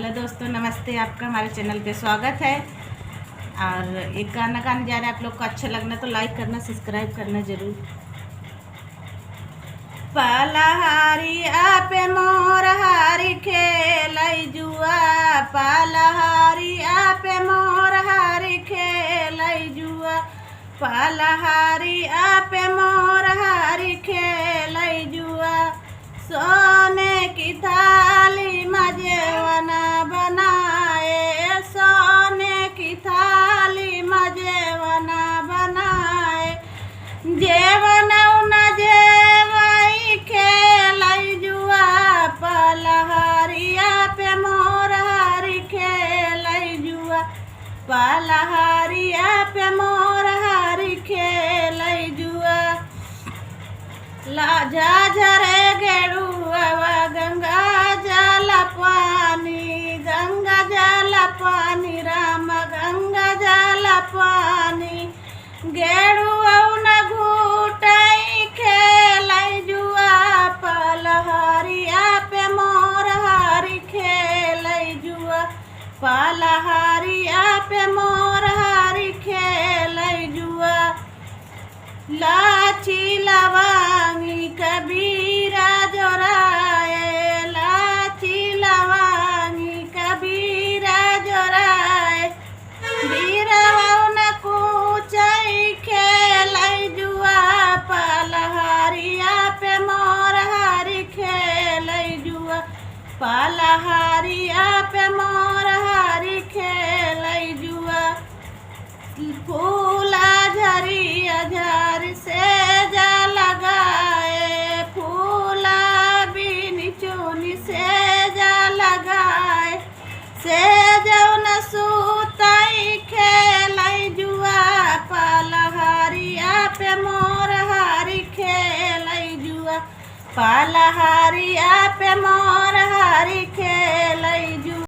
Hello दोस्तों, नमस्ते। आपका हमारे चैनल पे स्वागत है। और एक गाना गाने जा रहा है। आप लोग को अच्छा लगना तो लाइक करना, सब्सक्राइब करना ज़रूर। पलहारी आपे मोर हारी खेलई जुआ, पलहारी आपे मोर हारी खेलई जुआ, पलहारी आपे मोर हारी खेलई जुआ। सोने की थाली मजेवना बनाए, सोने की थाली मजेवना बनाए, जेवन न जेवई खेलई जुआ, पलहारिया पे मोर हारी खेलई जुआ, पलहारिया पे मोर हारी खेलई जुआ। लाजा झरे गेरुआ गंगा जल पानी, गंगा जल पानी, राम गंगा जल पानी, गेरुआ न घूटई खेलई जुआ, पलहारिया पे मोर हारी खेलई जुआ, पलहारिया पे मोर हारी खेलई जुआ। लाची लवांगी कबीरा जोराए, लाची लवांगी कबीरा जोराए, बीरवन कूचई खेलई जुआ, पलहारिया पे मोर हारी खेलई जुआ, पलहारिया पे मोर हारी खेलई जुआ। फूला झरिया झर से जा लगाए, फूला बीनी चुनी से जा लगाए, से जौन सूतई खेलई जुआ, पलहारिया पे मोर हारी खेलई जुआ, पलहारिया पे मोर हारी खेलई जुआ।